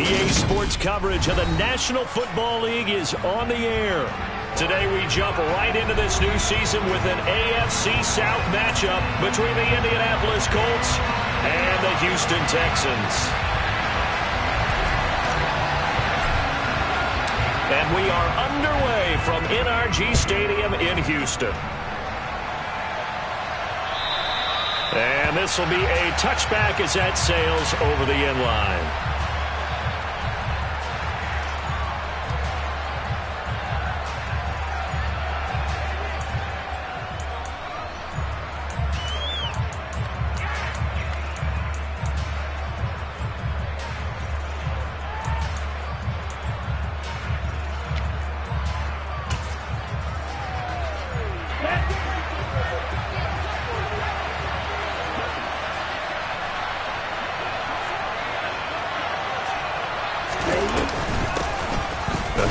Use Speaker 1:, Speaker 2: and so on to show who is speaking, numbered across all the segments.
Speaker 1: EA Sports coverage of the National Football League is on the air. Today we jump right into this new season with an AFC South matchup between the Indianapolis Colts and the Houston Texans. And we are underway from NRG Stadium in Houston. And this will be a touchback as that sails over the end line.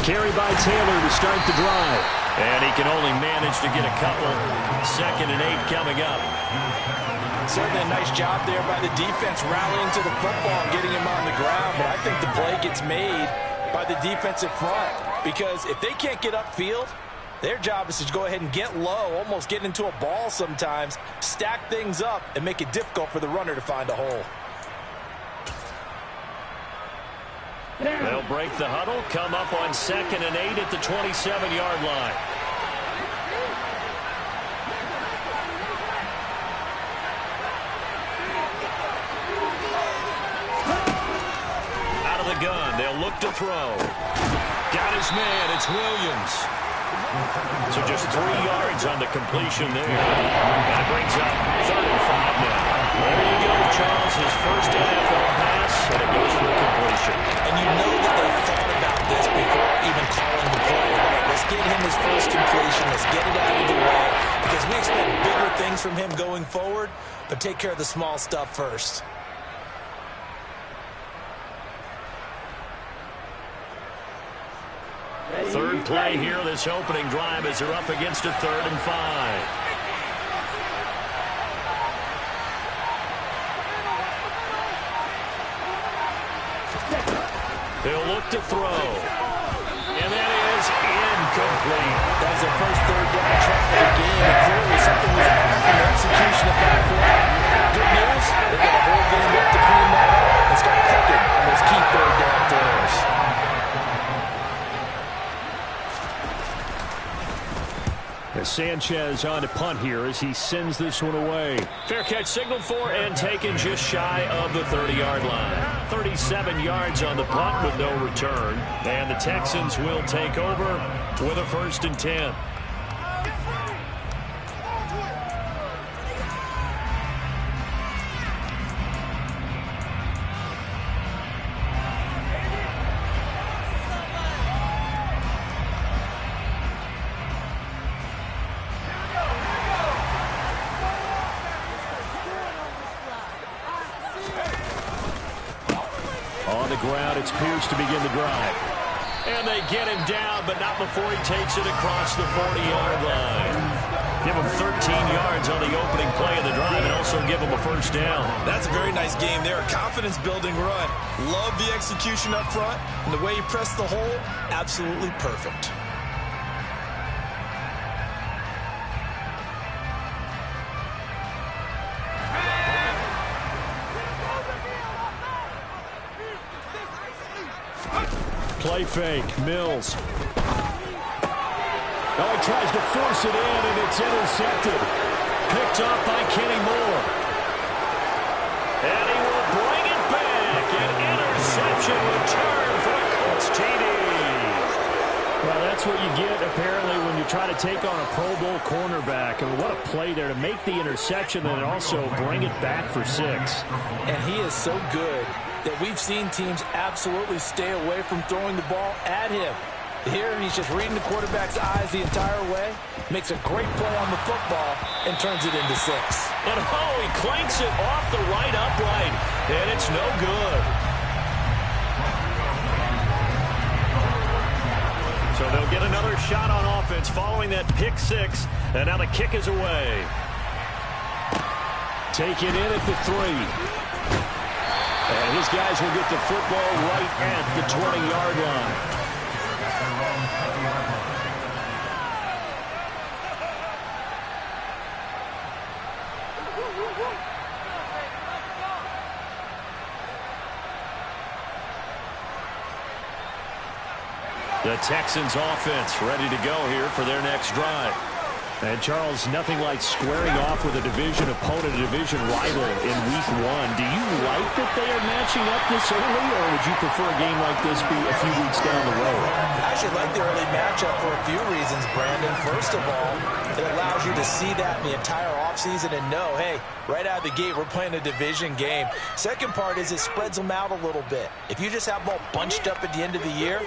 Speaker 2: Carry by Taylor to start the drive.
Speaker 1: And he can only manage to get a couple. 2nd and 8 coming up.
Speaker 3: Certainly a nice job there by the defense rallying to the football and getting him on the ground. But I think the play gets made by the defensive front. Because if they can't get upfield, their job is to go ahead and get low, almost get into a ball sometimes, stack things up, and make it difficult for the runner to find a hole.
Speaker 1: They'll break the huddle, come up on 2nd and 8 at the 27-yard line. Out of the gun, they'll look to throw. Got his man, it's Williams. So just 3 yards on the completion there. That brings up 3rd and 5 now. There you go, Charles, his first NFL pass, and it goes for completion.
Speaker 3: And you know that they thought about this before even calling the play. Let's get him his first completion. Let's get it out of the way. Because we expect bigger things from him going forward, but take care of the small stuff first.
Speaker 1: Third play here, this opening drive as they're up against a 3rd and 5. They'll look to throw. And that is incomplete.
Speaker 3: That was their first 3rd down try of the game. And clearly something was off in the execution of that play. Good news, they got a whole game up to clean that up and start cooking on those key 3rd down throws.
Speaker 2: Sanchez on to punt here as he sends this one away.
Speaker 1: Fair catch signaled for and taken just shy of the 30-yard line. 37 yards on the punt with no return. And the Texans will take over with a 1st and 10.
Speaker 2: It's Pierce to begin the drive.
Speaker 1: And they get him down, but not before he takes it across the 40-yard line. Give him 13 yards on the opening play of the drive and also give him a 1st down.
Speaker 3: That's a very nice game there. Confidence-building run. Love the execution up front. And the way he pressed the hole, absolutely perfect.
Speaker 2: Play fake, Mills. Oh, he tries to force it in, and it's intercepted.
Speaker 1: Picked up by Kenny Moore. And he will bring it back. An interception return for a Colts TD.
Speaker 2: Well, that's what you get, apparently, when you try to take on a Pro Bowl cornerback. And what a play there to make the interception and also bring it back for 6.
Speaker 3: And he is so good that we've seen teams absolutely stay away from throwing the ball at him. Here, he's just reading the quarterback's eyes the entire way, makes a great play on the football, and turns it into 6.
Speaker 1: And oh, he clanks it off the right upright, and it's no good. So they'll get another shot on offense following that pick 6, and now the kick is away.
Speaker 2: Take it in at the 3. And his guys will get the football right at the 20-yard line. The Texans offense ready to go here for their next drive. And, Charles, nothing like squaring off with a division opponent, a division rival in Week 1. Do you like that they are matching up this early, or would you prefer a game like this be a few weeks down the road?
Speaker 3: I actually like the early matchup for a few reasons, Brandon. First of all, it allows you to see that in the entire offseason and know, hey, right out of the gate, we're playing a division game. Second part is it spreads them out a little bit. If you just have them all bunched up at the end of the year,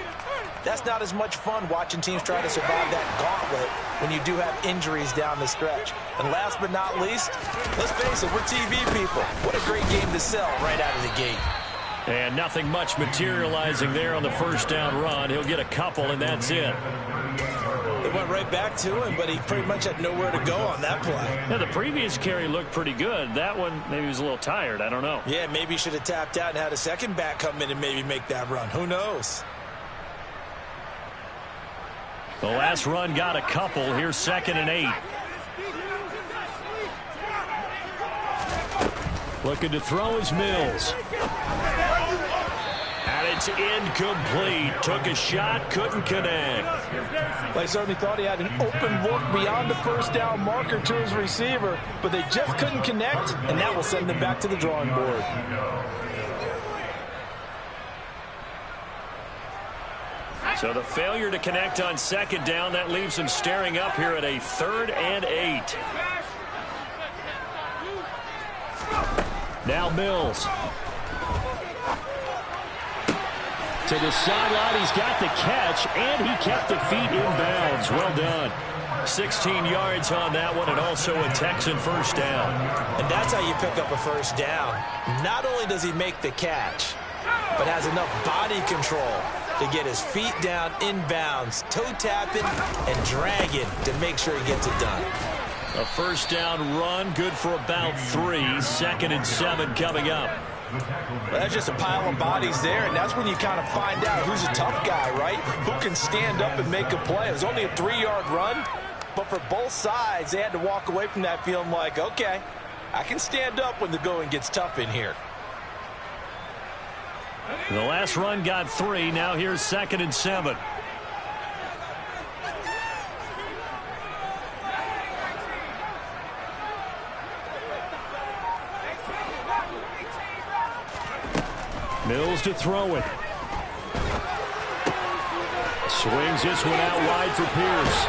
Speaker 3: that's not as much fun watching teams try to survive that gauntlet when you do have injuries down the stretch. And last but not least, let's face it, we're TV people. What a great game to sell right out of the gate.
Speaker 2: And nothing much materializing there on the first down run. He'll get a couple, and that's it.
Speaker 3: It went right back to him, but he pretty much had nowhere to go on that play.
Speaker 2: Now, the previous carry looked pretty good. That one, maybe he was a little tired. I don't know.
Speaker 3: Yeah, maybe he should have tapped out and had a second back come in and maybe make that run. Who knows?
Speaker 2: The last run got a couple. Here's 2nd and 8. Looking to throw is Mills. And it's incomplete. Took a shot, couldn't connect.
Speaker 3: I certainly thought he had an open look beyond the first down marker to his receiver, but they just couldn't connect, and that will send them back to the drawing board.
Speaker 2: So the failure to connect on 2nd down, that leaves them staring up here at a 3rd and 8. Now Mills. To the sideline, he's got the catch, and he kept the feet in bounds. Well done. 16 yards on that one, and also a Texan first down.
Speaker 3: And that's how you pick up a first down. Not only does he make the catch, but has enough body control to get his feet down inbounds, toe tapping and dragging to make sure he gets it done.
Speaker 2: A first down run, good for about 3. 2nd and 7 coming up.
Speaker 3: Well, that's just a pile of bodies there, and that's when you kind of find out who's a tough guy, right? Who can stand up and make a play. It was only a 3-yard run, but for both sides, they had to walk away from that feeling like, okay, I can stand up when the going gets tough in here.
Speaker 2: The last run got 3. Now here's 2nd and 7. Mills to throw it. Swings this one out wide for Pierce.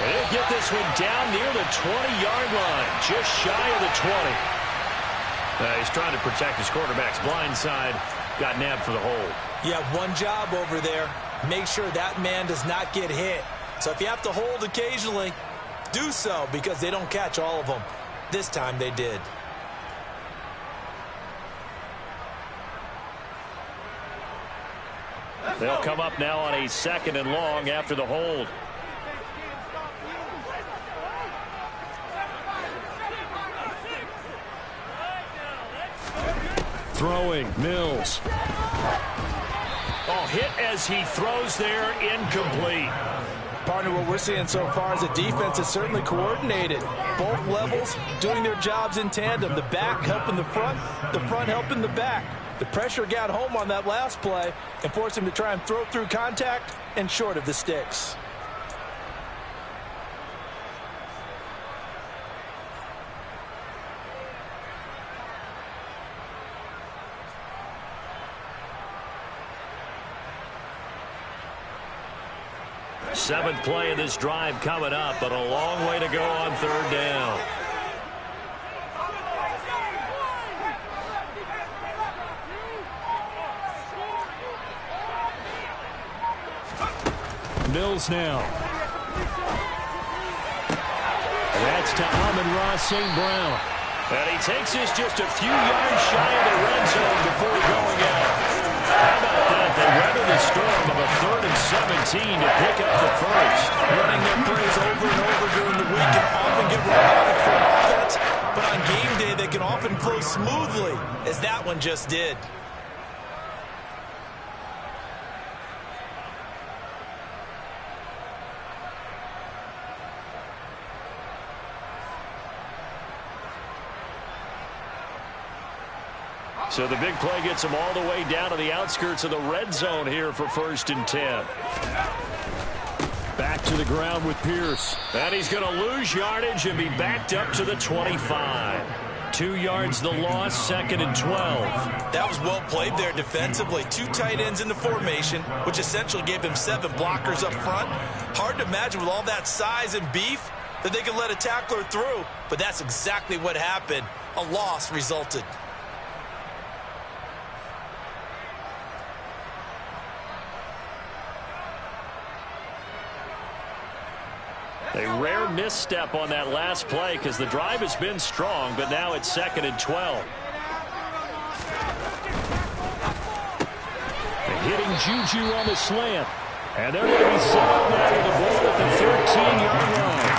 Speaker 2: And he'll get this one down near the 20-yard line, just shy of the 20. He's trying to protect his quarterback's blind side. Got nabbed for the hold.
Speaker 3: You have one job over there. Make sure that man does not get hit. So if you have to hold occasionally, do so, because they don't catch all of them. This time they did.
Speaker 2: They'll come up now on a 2nd and long after the hold. Throwing, Mills. Oh, hit as he throws there, incomplete.
Speaker 3: Partner, what we're seeing so far is the defense is certainly coordinated. Both levels doing their jobs in tandem. The back helping the front helping the back. The pressure got home on that last play and forced him to try and throw through contact and short of the sticks.
Speaker 2: Seventh play of this drive coming up, but a long way to go on 3rd down. Mills now. That's to Amon-Ra St. Brown. And he takes this just a few yards shy of the red zone before going out. How about that? They weather the storm of a 3rd and 17 to pick up the first.
Speaker 3: Running their plays over and over during the week can often get robotic for an offense, but on game day they can often flow smoothly as that one just did.
Speaker 2: So the big play gets him all the way down to the outskirts of the red zone here for 1st and 10. Back to the ground with Pierce. And he's going to lose yardage and be backed up to the 25. 2 yards the loss, 2nd and 12.
Speaker 3: That was well played there defensively. 2 tight ends in the formation, which essentially gave him 7 blockers up front. Hard to imagine with all that size and beef that they could let a tackler through, but that's exactly what happened. A loss resulted.
Speaker 2: A rare misstep on that last play because the drive has been strong, but now it's 2nd and 12. Hitting Juju on the slant. And they're going to be set up now with the ball at the 13-yard line.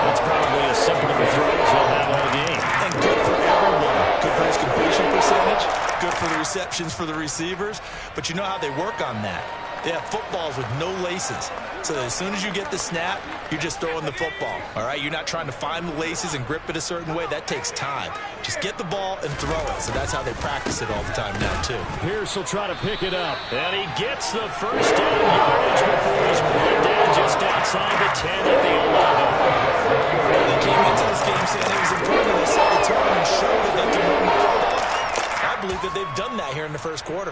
Speaker 2: That's probably as simple of a throw as they'll have all game.
Speaker 3: And good for everyone. Good for his completion percentage. Good for the receptions for the receivers. But you know how they work on that. They have footballs with no laces. So as soon as you get the snap, you're just throwing the football. All right, you're not trying to find the laces and grip it a certain way. That takes time. Just get the ball and throw it. So that's how they practice it all the time now, too.
Speaker 2: Pierce will try to pick it up. And he gets the first down yardage before he's brought down just outside the 10 at the 11.
Speaker 3: They came into this game saying it was important to set the tone and show that they can run the ball. I believe that they've done that here in the first quarter.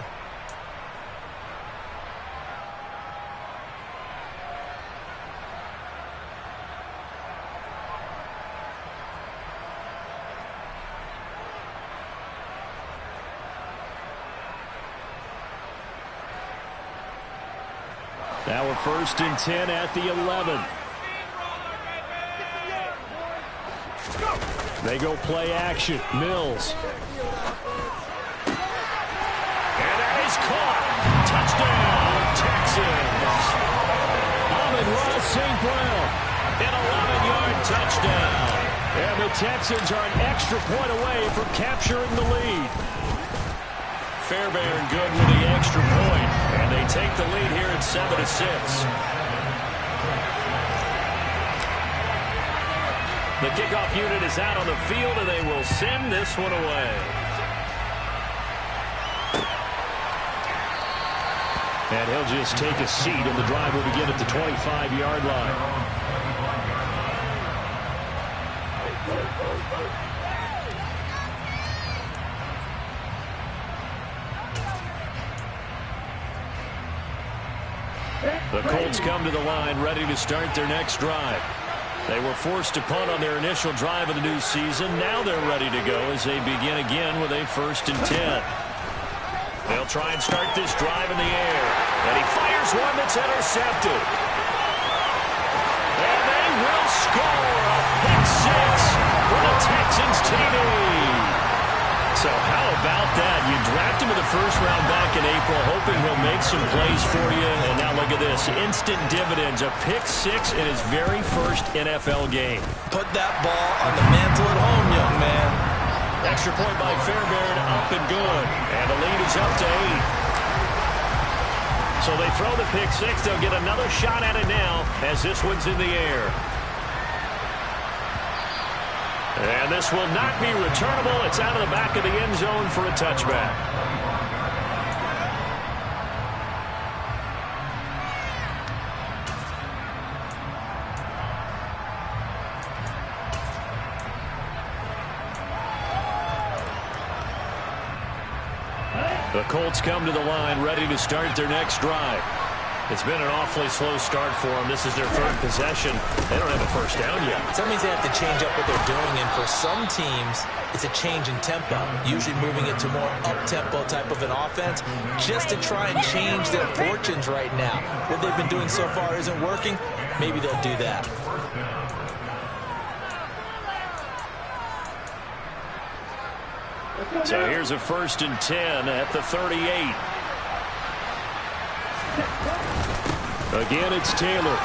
Speaker 2: Now we're 1st and 10 at the 11. They go play action. Mills. And that is caught. Touchdown, Texans. Amon-Ra St. Brown. An 11-yard touchdown. And the Texans are an extra point away from capturing the lead. Fairbairn good with the extra point. And they take the lead here at 7-6. The kickoff unit is out on the field, and they will send this one away. And he'll just take a seat, and the drive will begin at the 25-yard line. The Colts come to the line ready to start their next drive. They were forced to punt on their initial drive of the new season. Now they're ready to go as they begin again with a 1st and 10. They'll try and start this drive in the air. And he fires one that's intercepted. And they will score a pick 6 for the Texans TD. So how about that? You draft him in the first round back in April, hoping he'll make some plays for you. And now look at this. Instant dividends. A pick 6 in his very first NFL game.
Speaker 3: Put that ball on the mantle at home, young man.
Speaker 2: Extra point by Fairbairn, up and good. And the lead is up to 8. So they throw the pick 6. They'll get another shot at it now as this one's in the air. And this will not be returnable. It's out of the back of the end zone for a touchback. The Colts come to the line ready to start their next drive. It's been an awfully slow start for them. This is their 3rd possession. They don't have a first down yet.
Speaker 3: So that means they have to change up what they're doing, and for some teams, it's a change in tempo, usually moving it to more up-tempo type of an offense, just to try and change their fortunes right now. What they've been doing so far isn't working. Maybe they'll do that.
Speaker 2: So here's a 1st and 10 at the 38. Again, it's Taylor.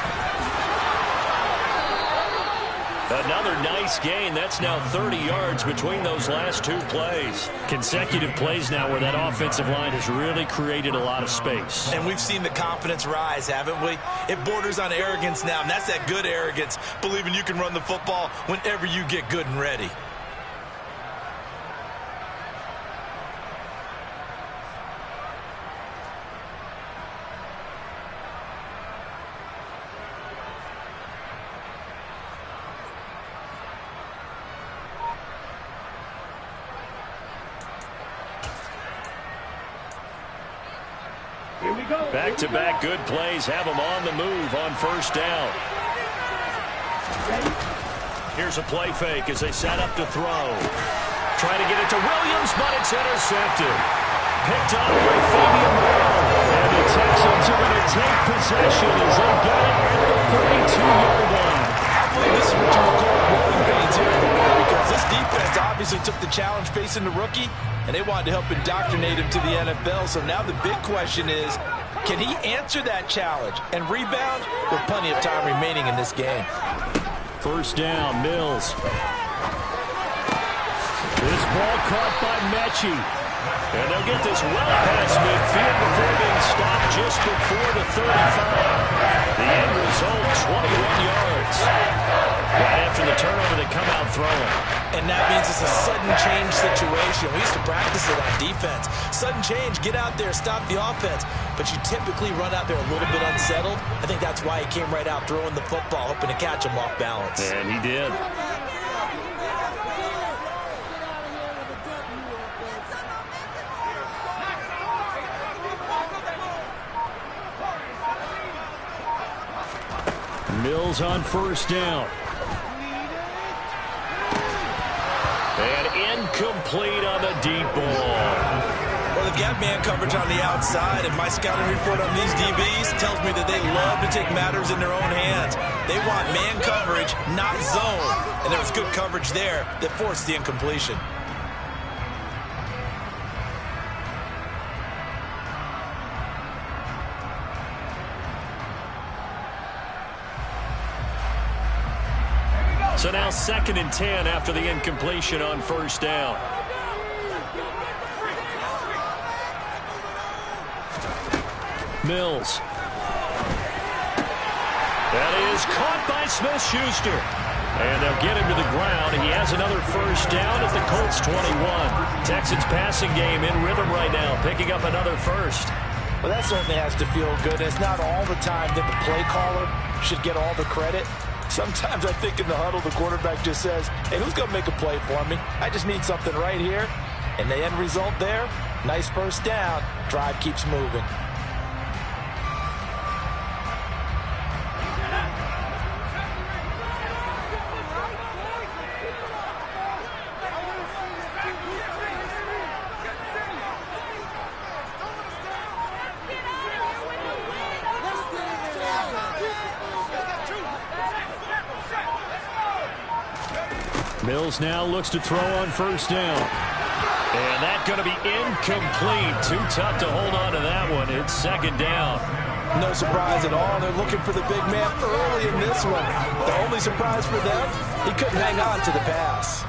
Speaker 2: Another nice gain. That's now 30 yards between those last two plays. Consecutive plays now where that offensive line has really created a lot of space.
Speaker 3: And we've seen the confidence rise, haven't we? It borders on arrogance now, and that's that good arrogance, believing you can run the football whenever you get good and ready.
Speaker 2: Back-to-back good plays have them on the move on first down. Here's a play fake as they set up to throw. Trying to get it to Williams, but it's intercepted. Picked up by Fabian Bell. And the Texans are going to take possession as they got it at the 32-yard line.
Speaker 3: I believe this is what you would call growing pains here, because this defense obviously took the challenge facing the rookie, and they wanted to help indoctrinate him to the NFL. So now the big question is, can he answer that challenge and rebound with plenty of time remaining in this game?
Speaker 2: First down, Mills. This ball caught by Mechie. And they'll get this well past midfield before being stopped just before the 35. The end result, 21 yards. Right after the turnover, they come out throwing.
Speaker 3: And that means it's a sudden change situation. We used to practice it on defense. Sudden change, get out there, stop the offense. But you typically run out there a little bit unsettled. I think that's why he came right out throwing the football, hoping to catch him off balance.
Speaker 2: And he did. Mills on first down. And incomplete on the deep ball.
Speaker 3: Well, they've got man coverage on the outside, and my scouting report on these DBs tells me that they love to take matters in their own hands. They want man coverage, not zone. And there was good coverage there that forced the incompletion.
Speaker 2: So now 2nd and 10 after the incompletion on first down. Mills. That is caught by Smith-Schuster. And they'll get him to the ground. He has another first down at the Colts 21. Texans passing game in rhythm right now, picking up another first.
Speaker 3: Well, that certainly has to feel good. It's not all the time that the play caller should get all the credit. Sometimes I think in the huddle, the quarterback just says, hey, who's going to make a play for me? I just need something right here. And the end result there, nice first down. Drive keeps moving.
Speaker 2: Mills now looks to throw on first down. And that's going to be incomplete. Too tough to hold on to that one. It's 2nd down.
Speaker 3: No surprise at all. They're looking for the big man early in this one. The only surprise for them, he couldn't hang on to the pass.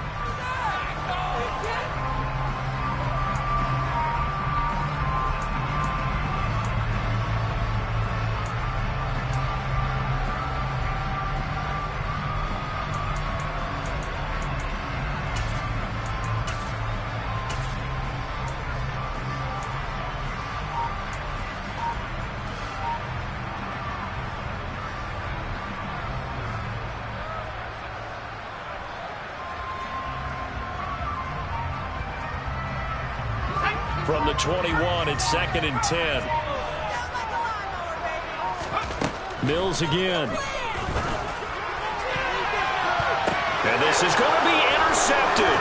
Speaker 2: From the 21, it's 2nd and 10. Mills again. And this is going to be intercepted.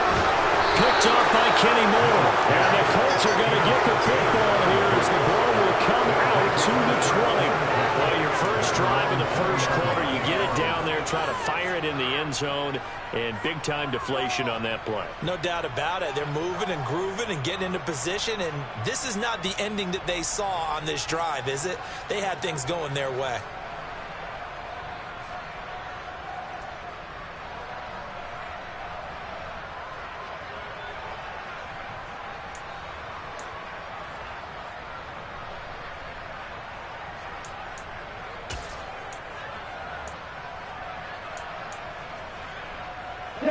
Speaker 2: Picked off by Kenny Moore. And the Colts are going to get the football here as the ball will come out to the 20. Well, your first drive in the first quarter, you get it down there, try to fire it in the end zone, and big-time deflation on that play.
Speaker 3: No doubt about it. They're moving and grooving and getting into position, and this is not the ending that they saw on this drive, is it? They had things going their way.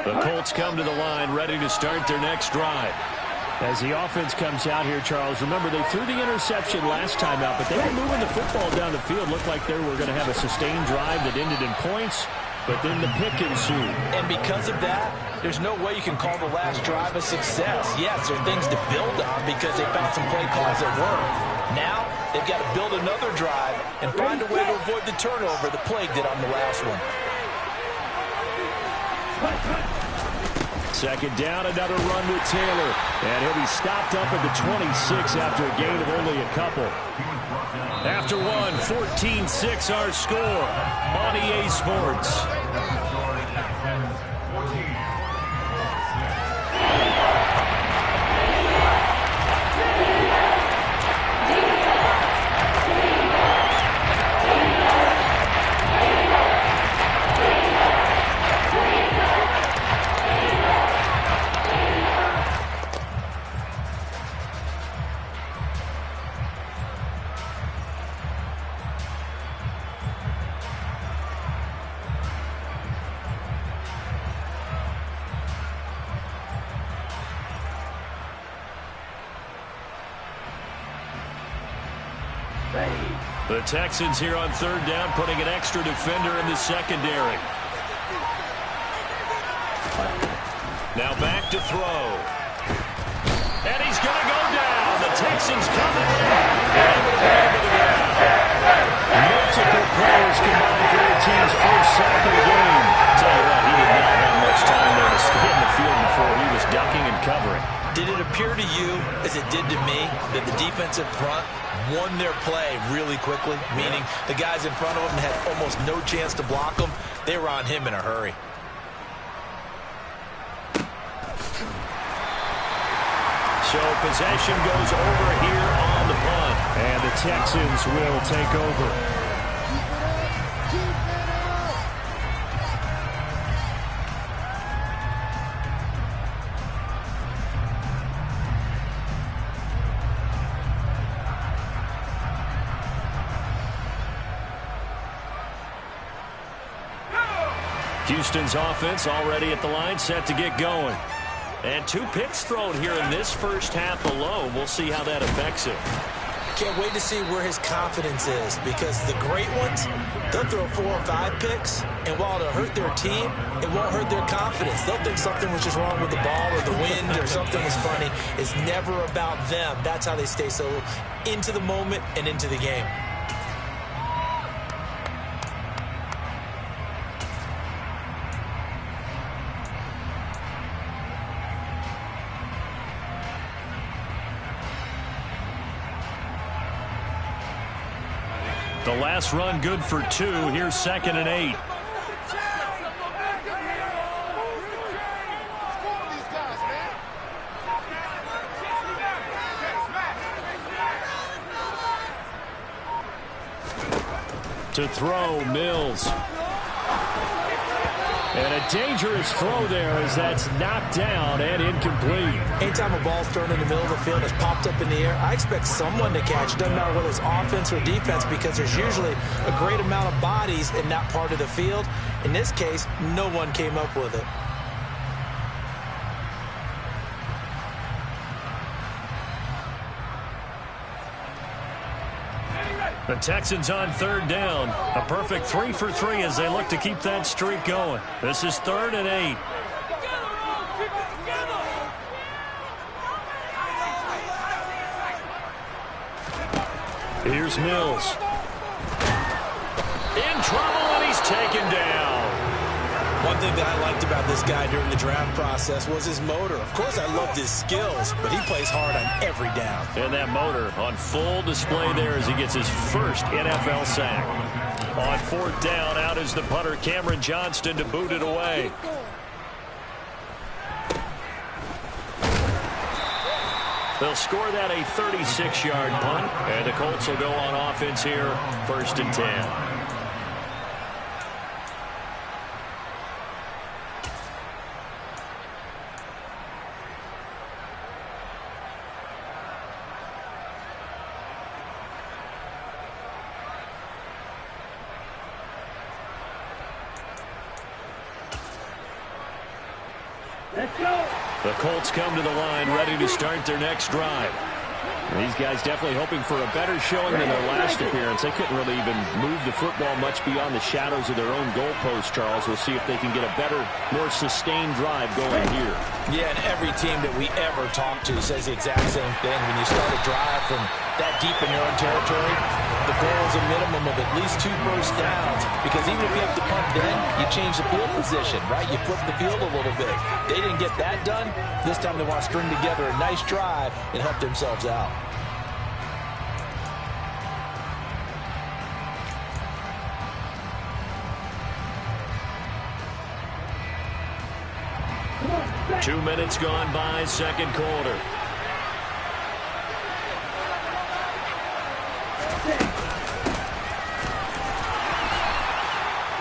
Speaker 2: The Colts come to the line, ready to start their next drive. As the offense comes out here, Charles, remember they threw the interception last time out, but they were moving the football down the field. Looked like they were going to have a sustained drive that ended in points, but then the pick ensued.
Speaker 3: And because of that, there's no way you can call the last drive a success. Yes, there are things to build on because they found some play calls that work. Now, they've got to build another drive and find a way to avoid the turnover that plagued it on the last one.
Speaker 2: Second down, another run with Taylor. And he'll be stopped up at the 26 after a gain of only a couple. After one, 14-6 our score on EA Sports. The Texans here on third down, putting an extra defender in the secondary. Now back to throw. And he's going to go down. The Texans coming in. And able to get over the ground. Multiple players combined for their team's first sack of the game. Tell you what, he did not have much time there to stay in the field before he was ducking and covering.
Speaker 3: Did it appear to you, as it did to me, that the defensive front won their play really quickly, meaning the guys in front of them had almost no chance to block them? They were on him in a hurry.
Speaker 2: So possession goes over here on the punt. And the Texans will take over. Houston's offense already at the line, set to get going. And 2 picks thrown here in this first half alone. We'll see how that affects him.
Speaker 3: Can't wait to see where his confidence is, because the great ones, they'll throw 4 or 5 picks, and while it'll hurt their team, it won't hurt their confidence. They'll think something was just wrong with the ball or the wind or something was funny. It's never about them. That's how they stay so into the moment and into the game.
Speaker 2: The last run good for 2. Here's 2nd and 8. To throw, Mills. And a dangerous throw there as that's knocked down and incomplete.
Speaker 3: Anytime a ball's thrown in the middle of the field, it's popped up in the air, I expect someone to catch. Doesn't matter whether it's offense or defense, because there's usually a great amount of bodies in that part of the field. In this case, no one came up with it.
Speaker 2: The Texans on 3rd down. A perfect 3 for 3 as they look to keep that streak going. This is 3rd and 8. Here's Mills. In trouble, and he's taken down.
Speaker 3: One thing that I liked about this guy during the draft process was his motor. Of course, I loved his skills, but he plays hard on every down.
Speaker 2: And that motor on full display there as he gets his first NFL sack. On 4th down, out is the punter, Cameron Johnston, to boot it away. They'll score that a 36-yard punt, and the Colts will go on offense here, 1st and 10. The Colts come to the line, ready to start their next drive. These guys definitely hoping for a better showing than their last appearance. They couldn't really even move the football much beyond the shadows of their own goalpost, Charles. We'll see if they can get a better, more sustained drive going here.
Speaker 3: Yeah, and every team that we ever talk to says the exact same thing. When you start a drive from that deep in your own territory, the goal is a minimum of at least 2 first downs. Because even if you have to punt then, you change the field position, right? You flip the field a little bit. They didn't get that done. This time they want to string together a nice drive and help themselves out.
Speaker 2: Two minutes gone by, second quarter.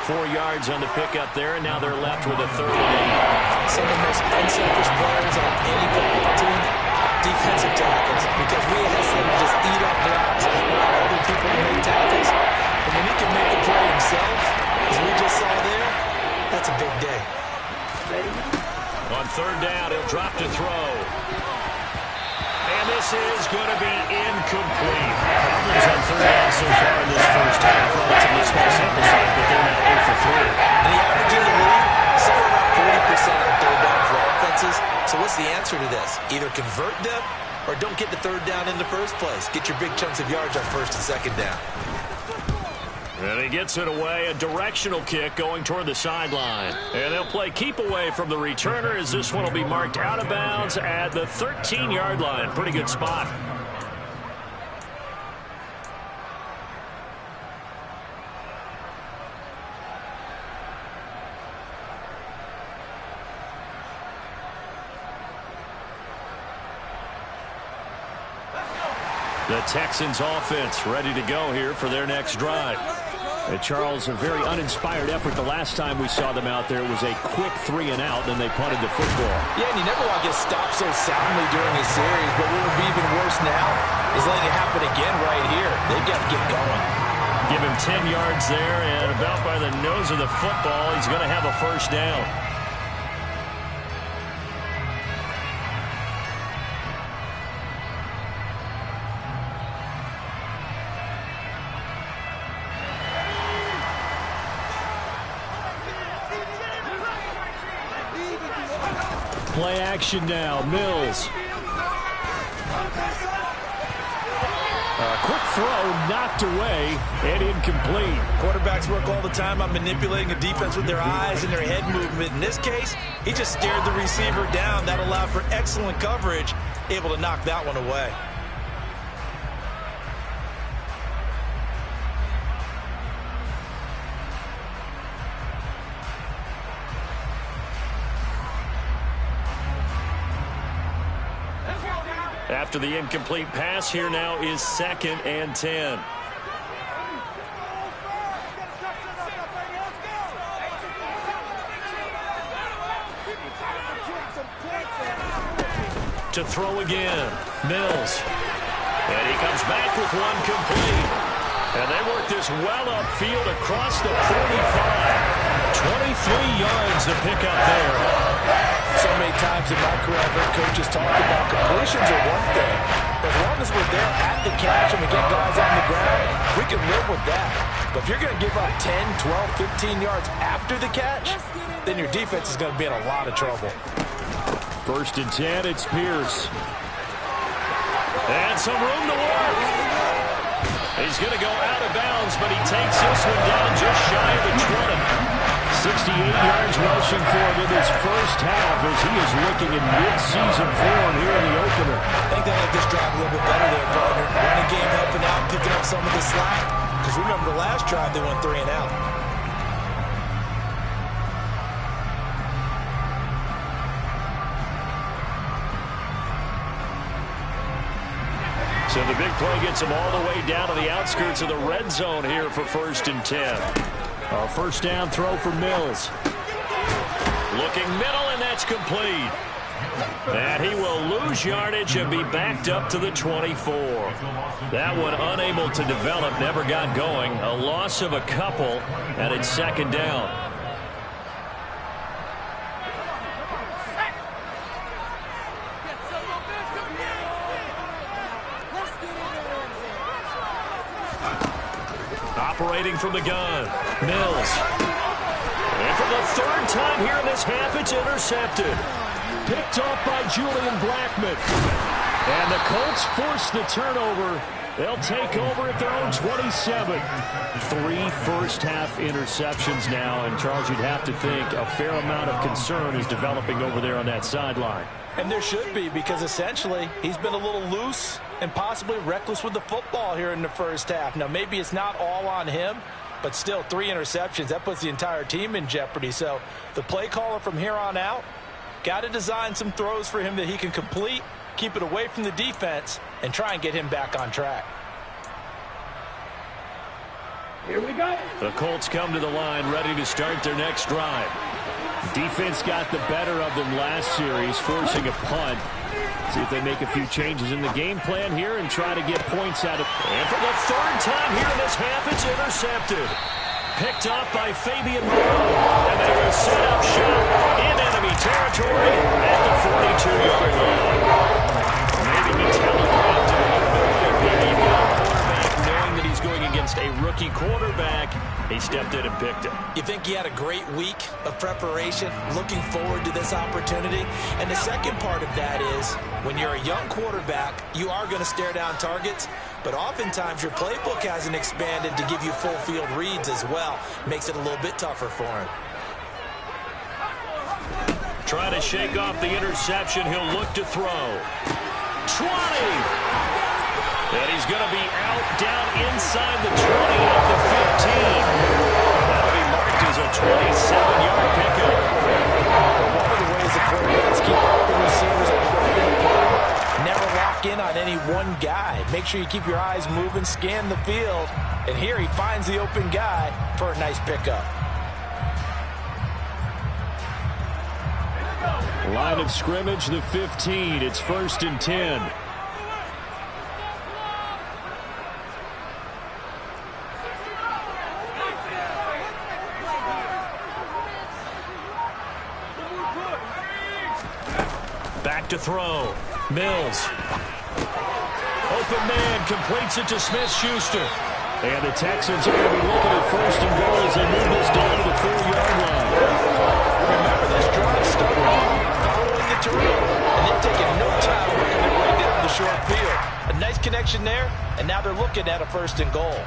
Speaker 2: 4 yards on the pickup there, and now they're left with a 3rd and 8.
Speaker 3: Some of the most unselfish players on any football team, defensive tackles, because we ask them to just eat up blocks and allow other people to make tackles. And when he can make the play himself, as we just saw there, that's a big day.
Speaker 2: On 3rd down, he'll drop to throw. And this is going to be incomplete. Problems on 3rd down so far in this first half. Relatively small sample size, but they're now 0 for 3.
Speaker 3: And the average in the league, somewhere around 40% on 3rd down for offenses. So what's the answer to this? Either convert them or don't get the 3rd down in the first place. Get your big chunks of yards on 1st and 2nd down.
Speaker 2: And he gets it away, a directional kick going toward the sideline. And they'll play keep away from the returner as this one will be marked out of bounds at the 13-yard line. Pretty good spot. The Texans offense ready to go here for their next drive. Charles, a very uninspired effort the last time we saw them out there. It was a quick 3 and out, then they punted the football.
Speaker 3: Yeah, and you never want to get stopped so soundly during a series, but what would be even worse now is letting it happen again right here. They've got to get going.
Speaker 2: Give him 10 yards there, and about by the nose of the football, he's going to have a 1st down. Play action now, Mills. A quick throw knocked away and incomplete.
Speaker 3: Quarterbacks work all the time on manipulating a defense with their eyes and their head movement. In this case, he just stared the receiver down. That allowed for excellent coverage, able to knock that one away.
Speaker 2: After the incomplete pass, here now is 2nd and 10. To throw again, Mills. And he comes back with one complete. And they work this well upfield across the 45. 23 yards to pick up there.
Speaker 3: So many times in my career, I've heard coaches talk about completions are one thing. As long as we're there at the catch and we get guys on the ground, we can live with that. But if you're going to give up 10, 12, 15 yards after the catch, then your defense is going to be in a lot of trouble.
Speaker 2: 1st and 10, it's Pierce. And some room to work. He's going to go out of bounds, but he takes this one down just shy of the 20. 68 yards rushing for him in his first half as he is looking in mid-season form here in the opener.
Speaker 3: I think they like this drive a little bit better there, partner. Running game helping out, picking up some of the slack. Because remember the last drive, they went 3 and out.
Speaker 2: So the big play gets him all the way down to the outskirts of the red zone here for 1st and 10. A 1st down throw for Mills. Looking middle, and that's complete. And he will lose yardage and be backed up to the 24. That one unable to develop, never got going. A loss of a couple, and it's 2nd down. Separating from the gun. Mills. And for the third time here in this half, it's intercepted. Picked off by Julian Blackmon. And the Colts force the turnover. They'll take over at their own 27. 3 first-half interceptions now. And, Charles, you'd have to think a fair amount of concern is developing over there on that sideline.
Speaker 3: And there should be, because essentially he's been a little loose and possibly reckless with the football here in the first half. Now, maybe it's not all on him, but still 3 interceptions. That puts the entire team in jeopardy. So the play caller from here on out got to design some throws for him that he can complete, keep it away from the defense, and try and get him back on track.
Speaker 4: Here we go.
Speaker 2: The Colts come to the line ready to start their next drive. Defense got the better of them last series, forcing a punt. See if they make a few changes in the game plan here and try to get points out of it. And for the third time here in this half, it's intercepted. Picked off by Fabian Moreau. And they will set up shop in enemy territory at the 42-yard line. Maybe he telegraphed it a little bit like a quarterback, knowing that he's going against a rookie quarterback. He stepped in and picked it.
Speaker 3: You think he had a great week of preparation, looking forward to this opportunity? And the second part of that is, when you're a young quarterback, you are going to stare down targets, but oftentimes your playbook hasn't expanded to give you full field reads as well. Makes it a little bit tougher for him.
Speaker 2: Trying to shake off the interception. He'll look to throw. 20! And he's going to be out down inside the 20 at the 15. That'll be marked as a 27-yard pickup.
Speaker 3: One of the ways the quarterbacks keep all the receivers never lock in on any one guy. Make sure you keep your eyes moving, scan the field, and here he finds the open guy for a nice pickup.
Speaker 2: Line of scrimmage, the 15. It's 1st and 10. Back to throw. Mills. Open man completes it to Smith-Schuster. And the Texans are going to be looking at 1st and goal as they move this down to the 4-yard line.
Speaker 3: Remember, this drive started off following the turnover, and they've taken no time working their way down the short field. A nice connection there, and now they're looking at a 1st and goal.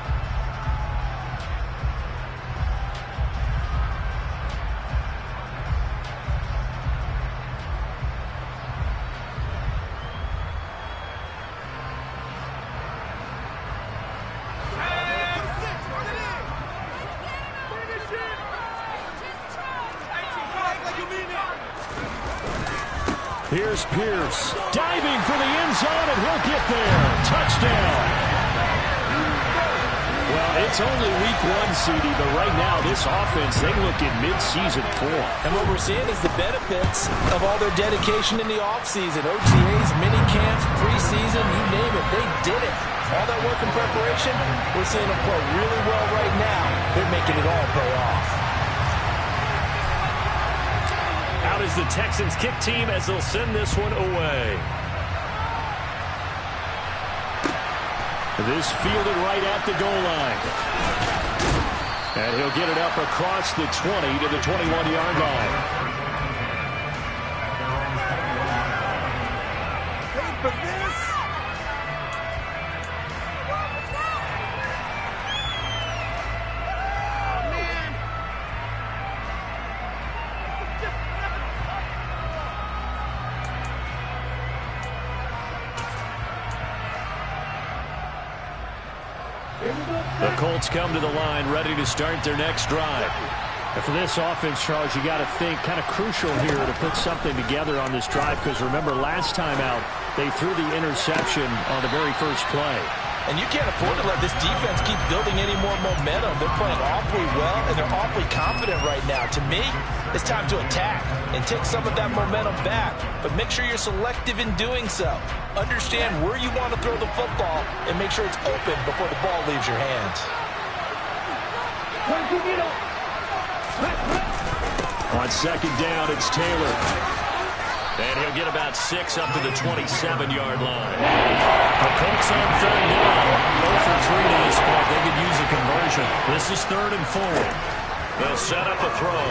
Speaker 2: Here's Pierce, diving for the end zone, and he'll get there. Touchdown. Well, it's only week 1, CD, but right now this offense, they look in mid-season form.
Speaker 3: And what we're seeing is the benefits of all their dedication in the offseason. OTAs, mini camps, preseason, you name it, they did it. All that work in preparation, we're seeing them play really well right now. They're making it all pay off.
Speaker 2: Out is the Texans kick team as they'll send this one away. This fielded right at the goal line. And he'll get it up across the 20 to the 21-yard line.
Speaker 4: Wait for this.
Speaker 2: The Colts come to the line ready to start their next drive. And for this offense, Charles, you got to think kind of crucial here to put something together on this drive, because remember last time out they threw the interception on the very first play.
Speaker 3: And you can't afford to let this defense keep building any more momentum. They're playing awfully well, and they're awfully confident right now. To me, it's time to attack and take some of that momentum back. But make sure you're selective in doing so. Understand where you want to throw the football and make sure it's open before the ball leaves your hands.
Speaker 2: On 2nd down, it's Taylor. And he'll get about 6 up to the 27-yard line. The Colts on third down. 0 for 3 to this point. They could use a conversion. This is 3rd and 4.
Speaker 1: They'll set up a throw.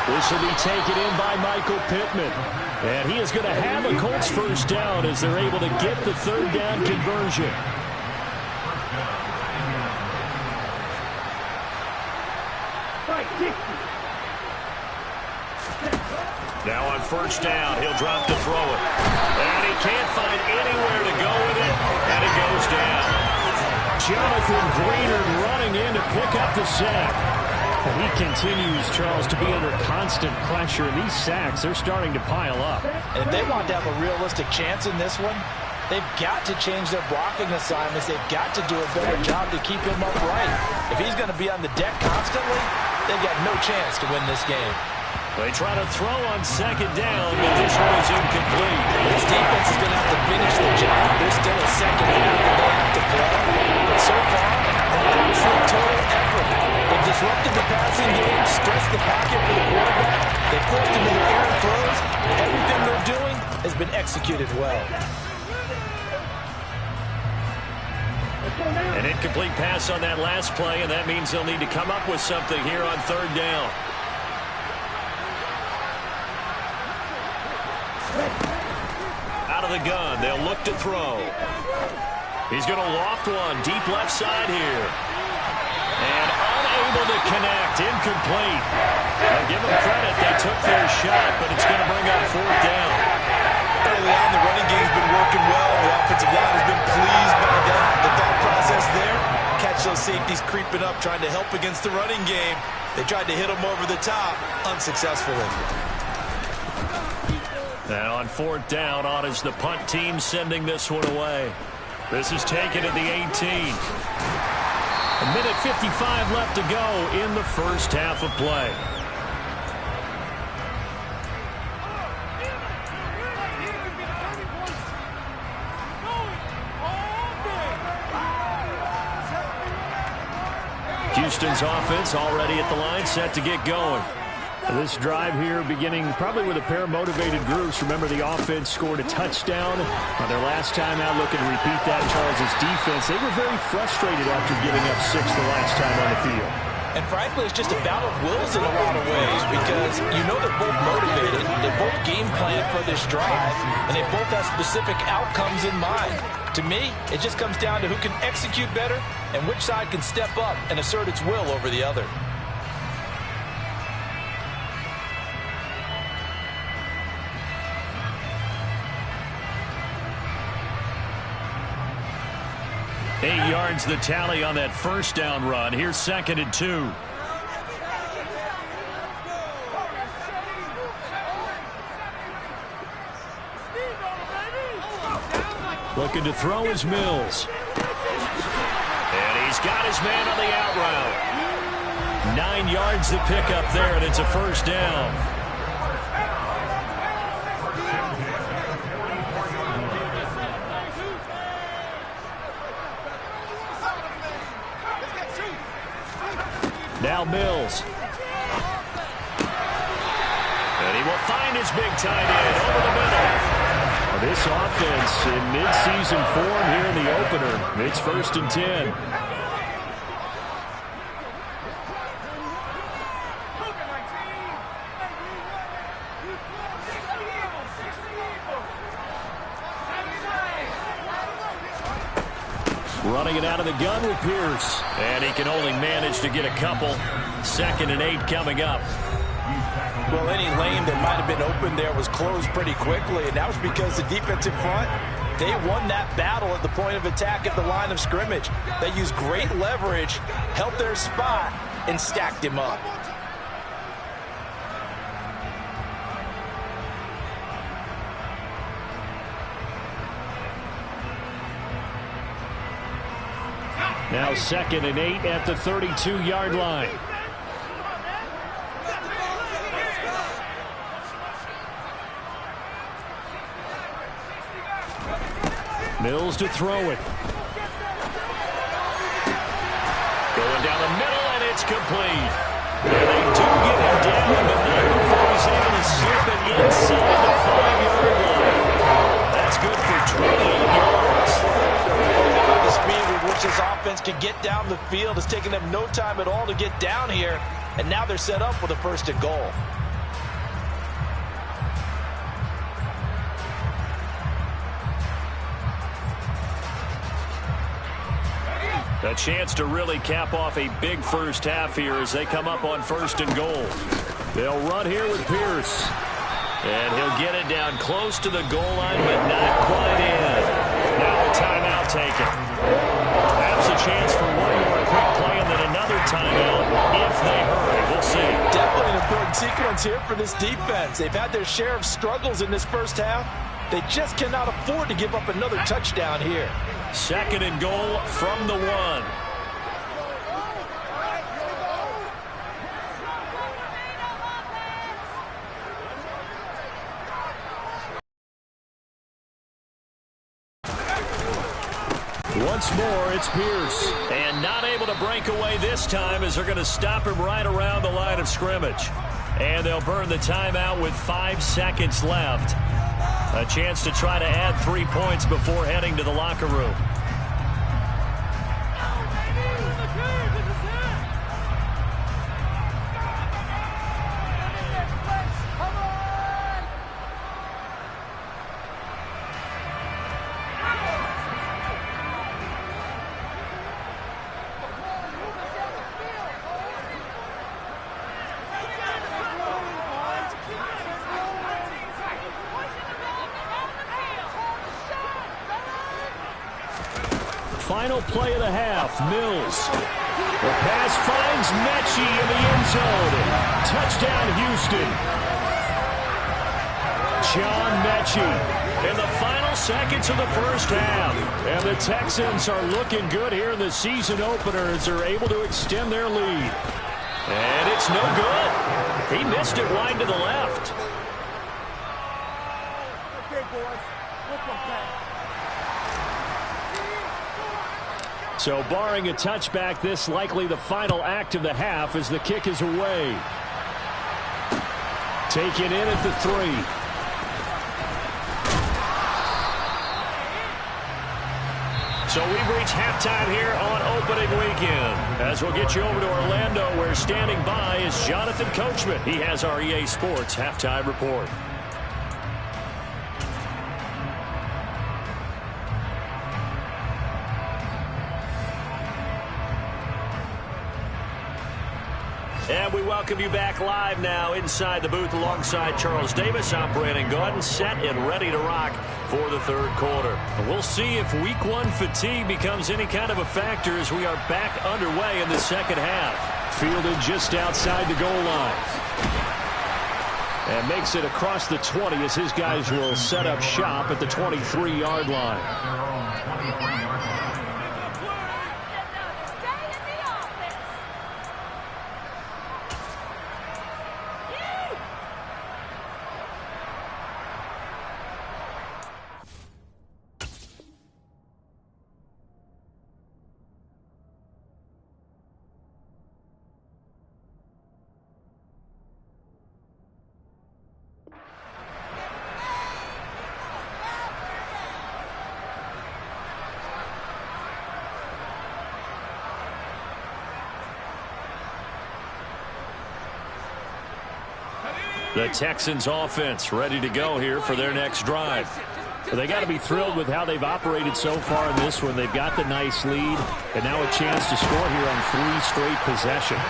Speaker 2: This will be taken in by Michael Pittman. And he is going to have a Colts first down as they're able to get the 3rd down conversion.
Speaker 1: Now on first down, he'll drop to throw it. And he can't find anywhere to go with it. And it goes down.
Speaker 2: Jonathan Greenard running in to pick up the sack. And he continues, Charles, to be under constant pressure. And these sacks, they're starting to pile up.
Speaker 3: And if they want to have a realistic chance in this one, they've got to change their blocking assignments. They've got to do a better job to keep him upright. If he's going to be on the deck constantly, they've got no chance to win this game.
Speaker 1: They try to throw on 2nd down, but this one is incomplete.
Speaker 3: This defense is going to have to finish the job. There's still a second half that they have to play. But so far, an absolute total effort. They've disrupted the passing game, stressed the pocket for the quarterback. They forced him into errant throws. Everything they're doing has been executed well.
Speaker 1: An incomplete pass on that last play, and that means they'll need to come up with something here on 3rd down. Out of the gun, they'll look to throw. He's going to loft one, deep left side here. And unable to connect, incomplete. I'll give them credit, they took their shot, but it's going to bring up 4th down.
Speaker 3: Early on, the running game's been working well. The offensive line has been pleased by that. The thought process there, catch those safeties creeping up, trying to help against the running game. They tried to hit them over the top, unsuccessfully.
Speaker 1: Now on 4th down, on is the punt team sending this one away. This is taken at the 18.
Speaker 2: A minute 55 left to go in the first half of play. Houston's offense already at the line, set to get going. This drive here beginning probably with a pair of motivated groups. Remember, the offense scored a touchdown on their last time out. Looking to repeat that. Charles' defense, they were very frustrated after giving up 6 the last time on the field.
Speaker 3: And frankly, it's just a battle of wills in a lot of ways because you know they're both motivated. They both game plan for this drive, and they both have specific outcomes in mind. To me, it just comes down to who can execute better and which side can step up and assert its will over the other.
Speaker 2: Eight yards the tally on that first down run. Here's 2nd and 2. Looking to throw is Mills.
Speaker 1: And he's got his man on the out route.
Speaker 2: 9 yards to pick up there, and it's a first down. Now Mills.
Speaker 1: And he will find his big tight end over the middle.
Speaker 2: This offense in midseason form here in the opener. It's 1st and 10. Running it out of the gun with Pierce.
Speaker 1: And he can only manage to get a couple. 2nd and 8 coming up.
Speaker 3: Well, any lane that might have been open there was closed pretty quickly, and that was because the defensive front, they won that battle at the point of attack at the line of scrimmage. They used great leverage, held their spot, and stacked him up.
Speaker 2: Now 2nd and 8 at the 32-yard line. Mills to throw it.
Speaker 1: Going down the middle, and it's complete. And they do get him down, but not before he's able to slip it inside the 5.
Speaker 3: this offense could get down the field. It's taken them no time at all to get down here, and now they're set up with a first and goal.
Speaker 2: A chance to really cap off a big first half here as they come up on first and goal. They'll run here with Pierce. And he'll get it down close to the goal line, but not quite in. Now a timeout taken. Perhaps a chance for one more quick play and then another timeout if they hurry. We'll see.
Speaker 3: Definitely an important sequence here for this defense. They've had their share of struggles in this first half. They just cannot afford to give up another touchdown here.
Speaker 2: Second and goal from the 1. Once more, it's Pierce. And not able to break away this time as they're going to stop him right around the line of scrimmage. And they'll burn the timeout with 5 seconds left. A chance to try to add 3 points before heading to the locker room. Final play of the half, Mills. The pass finds Mechie in the end zone. Touchdown, Houston. John Mechie in the final seconds of the first half. And the Texans are looking good here in the season opener as they're able to extend their lead. And it's no good. He missed it wide to the left.
Speaker 4: Okay, boys. We'll come back.
Speaker 2: So barring a touchback, this likely the final act of the half as the kick is away. Taken in at the 3. So we've reached halftime here on opening weekend. As we'll get you over to Orlando, where standing by is Jonathan Coachman. He has our EA Sports halftime report. And we welcome you back live now inside the booth alongside Charles Davis. I'm Brandon Gaudin, set and ready to rock for the third quarter. And we'll see if week 1 fatigue becomes any kind of a factor as we are back underway in the second half. Fielded just outside the goal line. And makes it across the 20 as his guys will set up shop at the 23-yard line. The Texans offense ready to go here for their next drive. They got to be thrilled with how they've operated so far in this one. They've got the nice lead, and now a chance to score here on 3 straight possessions.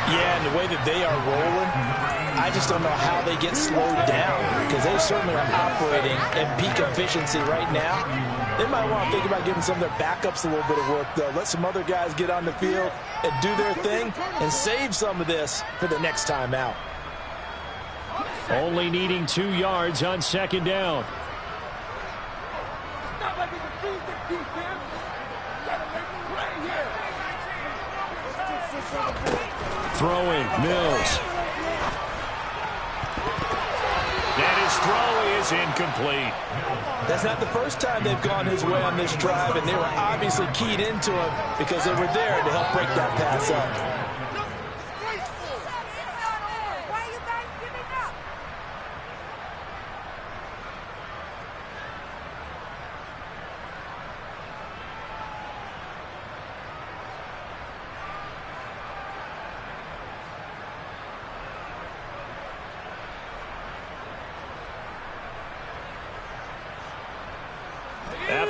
Speaker 3: Yeah, and the way that they are rolling, I just don't know how they get slowed down, because they certainly are operating at peak efficiency right now. They might want to think about giving some of their backups a little bit of work, though. Let some other guys get on the field and do their thing and save some of this for the next time out.
Speaker 2: Only needing 2 yards on second down.
Speaker 4: Not like it's a defense. Gotta make a play here.
Speaker 2: Throwing, Mills. And his throw is incomplete.
Speaker 3: That's not the first time they've gone his way on this drive, and they were obviously keyed into him because they were there to help break that pass up.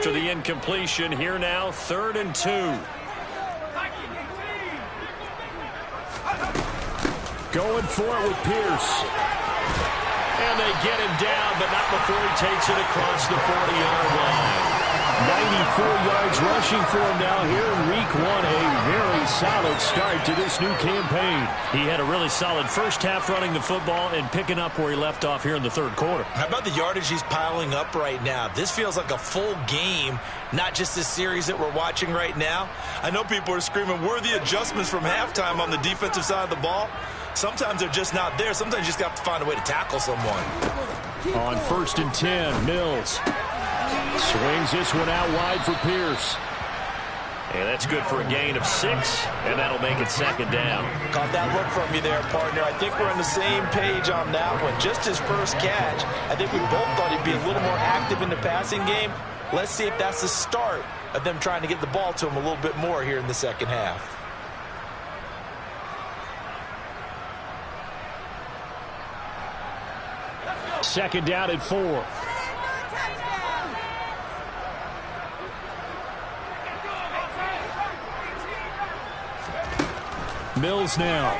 Speaker 2: after the incompletion. Here now, 3rd and 2. Going for it with Pierce. And they get him down, but not before he takes it across the 40-yard line. 94 yards rushing for him now here in Week 1. A very solid start to this new campaign. He had a really solid first half running the football and picking up where he left off here in the 3rd quarter.
Speaker 3: How about the yardage he's piling up right now? This feels like a full game, not just the series that we're watching right now. I know people are screaming, where are the adjustments from halftime on the defensive side of the ball? Sometimes they're just not there. Sometimes you just have to find a way to tackle someone.
Speaker 2: On 1st and 10, Mills swings this one out wide for Pierce. And that's good for a gain of 6, and that'll make it 2nd down.
Speaker 3: Caught that look from you there, partner. I think we're on the same page on that one. Just his first catch, I think we both thought he'd be a little more active in the passing game. Let's see if that's the start of them trying to get the ball to him a little bit more here in the second half.
Speaker 2: Second down at 4. Mills now.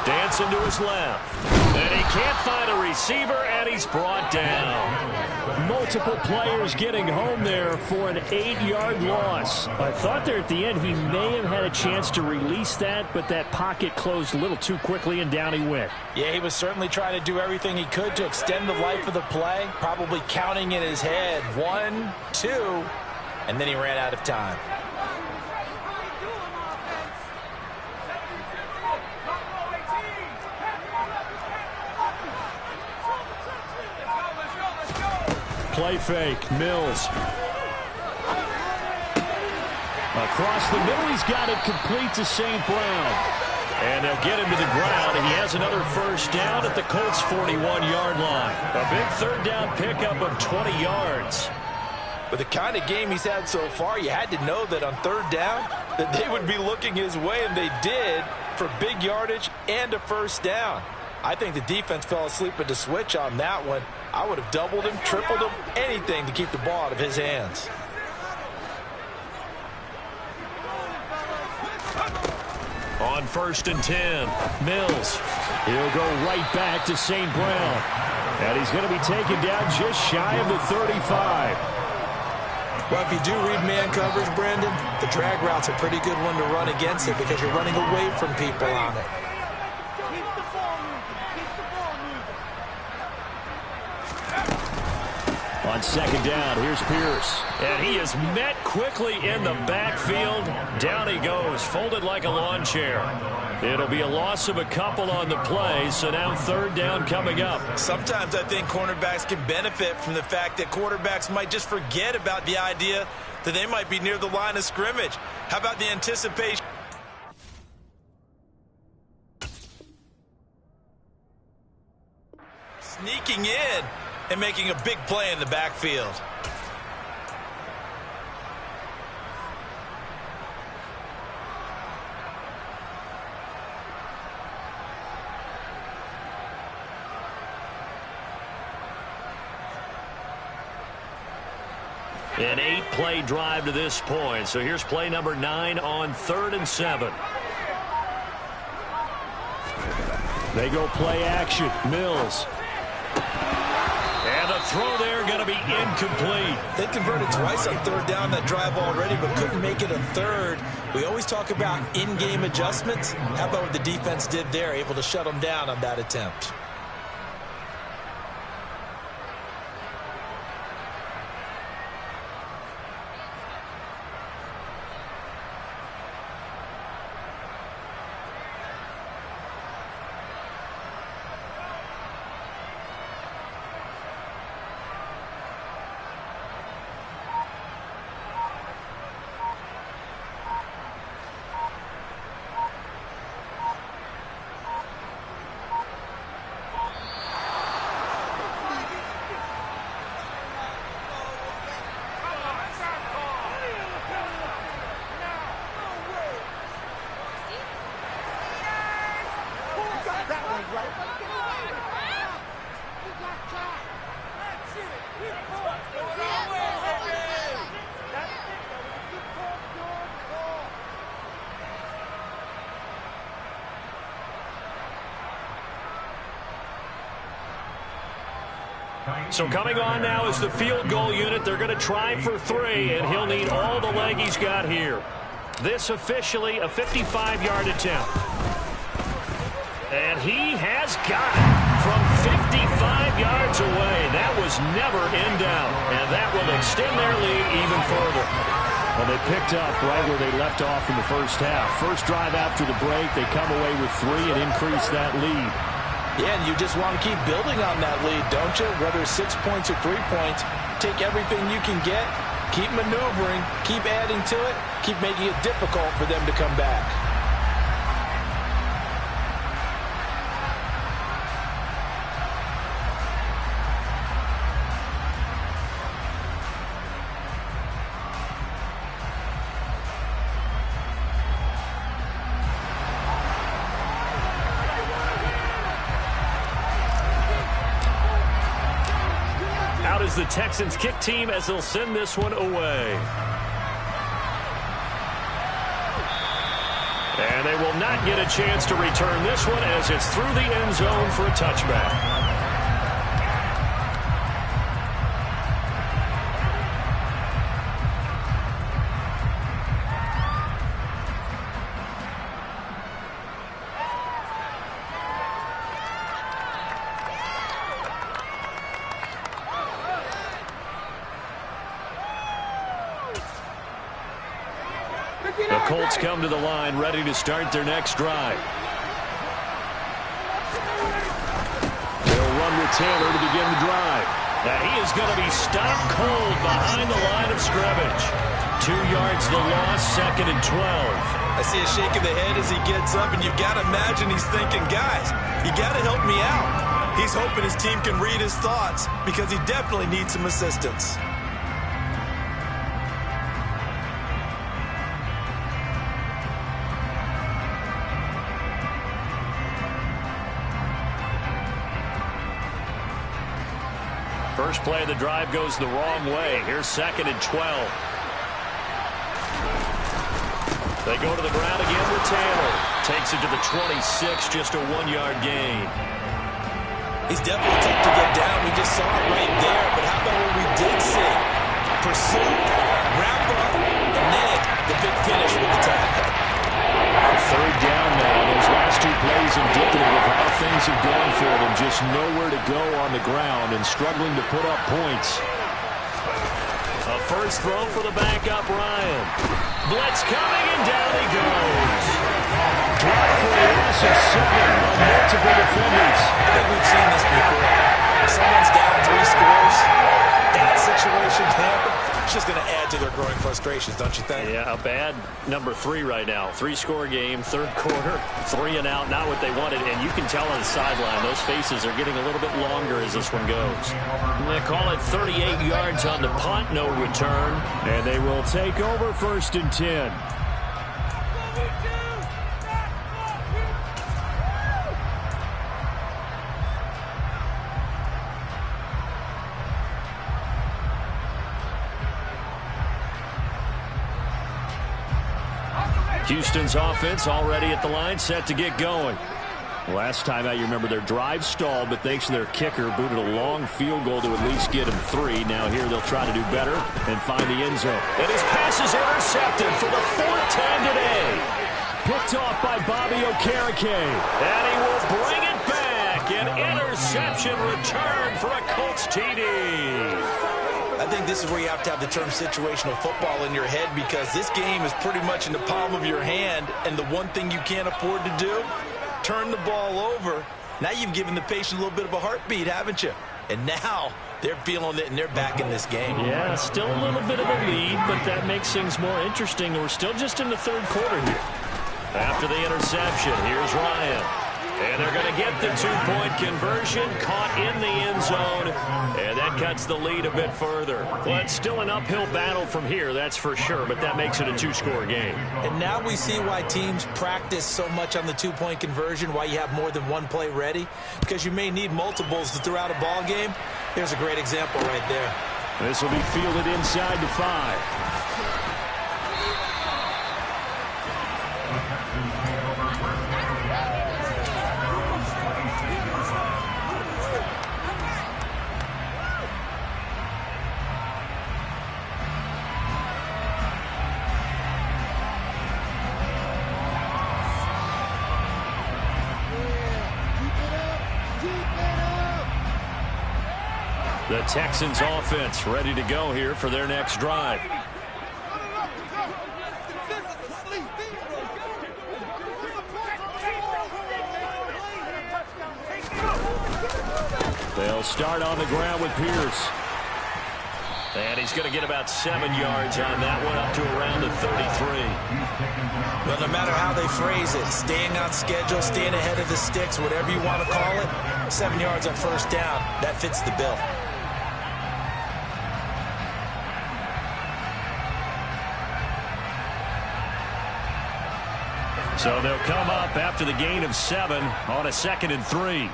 Speaker 2: Dancing to his left. And he can't find a receiver, and he's brought down. Multiple players getting home there for an 8-yard loss. I thought there at the end he may have had a chance to release that, but that pocket closed a little too quickly, and down he went.
Speaker 3: Yeah, he was certainly trying to do everything he could to extend the life of the play, probably counting in his head 1, 2, and then he ran out of time.
Speaker 2: Play fake, Mills. Across the middle, he's got it complete to St. Brown. And they'll get him to the ground, and he has another first down at the Colts' 41-yard line. A big 3rd down pickup of 20 yards.
Speaker 3: With the kind of game he's had so far, you had to know that on 3rd down that they would be looking his way, and they did, for big yardage and a first down. I think the defense fell asleep at the switch on that one. I would have doubled him, tripled him, anything to keep the ball out of his hands.
Speaker 2: On 1st and 10, Mills. He'll go right back to St. Brown. And he's going to be taken down just shy of the 35.
Speaker 3: Well, if you do read man coverage, Brandon, the drag route's a pretty good one to run against it because you're running away from people on it.
Speaker 2: On 2nd down, here's Pierce. And he is met quickly in the backfield. Down he goes, folded like a lawn chair. It'll be a loss of a couple on the play, so now 3rd down coming up.
Speaker 3: Sometimes I think cornerbacks can benefit from the fact that quarterbacks might just forget about the idea that they might be near the line of scrimmage. How about the anticipation? Sneaking in and making a big play in the backfield.
Speaker 2: An 8-play drive to this point. So here's play number 9 on 3rd and 7. They go play action. Mills. And the throw there going to be incomplete.
Speaker 3: They converted twice on 3rd down that drive already, but couldn't make it a 3rd. We always talk about in-game adjustments. How about what the defense did there, able to shut them down on that attempt?
Speaker 2: So coming on now is the field goal unit. They're going to try for 3, and he'll need all the leg he's got here. This officially a 55-yard attempt. And he has got it from 55 yards away. That was never in doubt, and that will extend their lead even further. Well, they picked up right where they left off in the first half. First drive after the break, they come away with 3 and increase that lead.
Speaker 3: Yeah, and you just want to keep building on that lead, don't you? Whether it's 6 points or 3 points, take everything you can get, keep maneuvering, keep adding to it, keep making it difficult for them to come back.
Speaker 2: The Texans kick team as they'll send this one away. And they will not get a chance to return this one as it's through the end zone for a touchback. The Colts come to the line, ready to start their next drive. They'll run with Taylor to begin the drive. Now he is going to be stopped cold behind the line of scrimmage. 2 yards the loss, 2nd and 12.
Speaker 3: I see a shake of the head as he gets up, and you've got to imagine he's thinking, guys, you got to help me out. He's hoping his team can read his thoughts because he definitely needs some assistance.
Speaker 2: First play of the drive goes the wrong way. Here's 2nd and 12. They go to the ground again with Taylor. Takes it to the 26, just a 1-yard gain.
Speaker 3: He's definitely tough to get down. We just saw it right there. But how about what we did see? Pursuit, wrap up, and then the big finish with the tackle.
Speaker 2: 3rd down now. Those last 2 plays indicative of how things have gone for them. Just nowhere to go on the ground and struggling to put up points. A first throw for the backup, Ryan. Blitz coming, and down he goes. Drop for a loss of 7 on multiple defenders.
Speaker 3: I think we've seen this before. If someone's down 3 scores, that situation can happen. It's just going to add to their growing frustrations, don't you think?
Speaker 2: Yeah, a bad number 3 right now. 3-score game, 3rd quarter, 3 and out, not what they wanted. And you can tell on the sideline, those faces are getting a little bit longer as this one goes. And they call it 38 yards on the punt, no return. And they will take over 1st and 10. Houston's offense already at the line, set to get going. Last time out, you remember their drive stalled, but thanks to their kicker, booted a long field goal to at least get them 3. Now here they'll try to do better and find the end zone. And his pass is intercepted for the 4th time today. Picked off by Bobby Okereke. And he will bring it back. An interception return for a Colts TD.
Speaker 3: I think this is where you have to have the term situational football in your head, because this game is pretty much in the palm of your hand, and the one thing you can't afford to do, turn the ball over. Now you've given the patient a little bit of a heartbeat, haven't you? And now they're feeling it, and they're back in this game.
Speaker 2: Yeah, still a little bit of a lead, but that makes things more interesting. We're still just in the 3rd quarter here. After the interception, here's Ryan. And they're going to get the 2-point conversion, caught in the end zone, and that cuts the lead a bit further. Well, it's still an uphill battle from here, that's for sure, but that makes it a 2-score game.
Speaker 3: And now we see why teams practice so much on the 2-point conversion, why you have more than one play ready, because you may need multiples to throw out a ball game. There's a great example right there.
Speaker 2: This will be fielded inside the 5. The Texans offense ready to go here for their next drive. They'll start on the ground with Pierce. And he's going to get about 7 yards on that one, up to around the 33.
Speaker 3: Well, no matter how they phrase it, staying on schedule, staying ahead of the sticks, whatever you want to call it, 7 yards on first down, that fits the bill.
Speaker 2: So they'll come up after the gain of 7 on a 2nd and 3.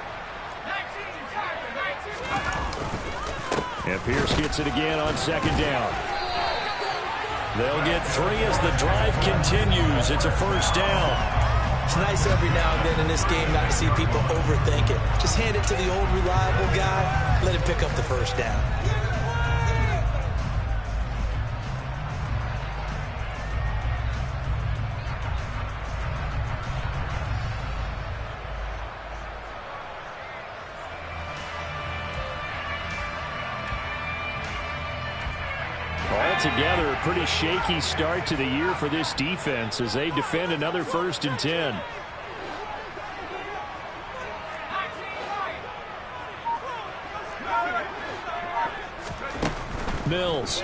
Speaker 2: And Pierce gets it again on 2nd down. They'll get 3 as the drive continues. It's a first down.
Speaker 3: It's nice every now and then in this game not to see people overthink it. Just hand it to the old reliable guy, let him pick up the first down.
Speaker 2: Altogether, a pretty shaky start to the year for this defense as they defend another 1st and 10. Mills.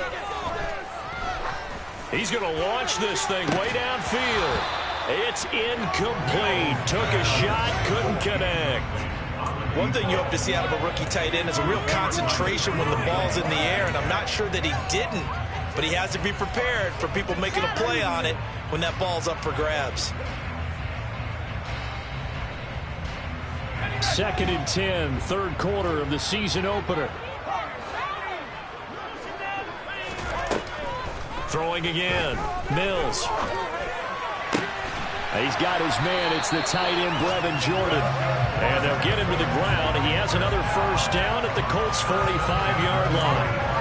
Speaker 2: He's going to launch this thing way downfield. It's incomplete. Took a shot, couldn't connect.
Speaker 3: One thing you hope to see out of a rookie tight end is a real concentration when the ball's in the air, and I'm not sure that he didn't, but he has to be prepared for people making a play on it when that ball's up for grabs.
Speaker 2: 2nd and 10, 3rd quarter of the season opener. Throwing again, Mills. He's got his man. It's the tight end, Brevin Jordan. And they'll get him to the ground. He has another first down at the Colts' 45-yard line.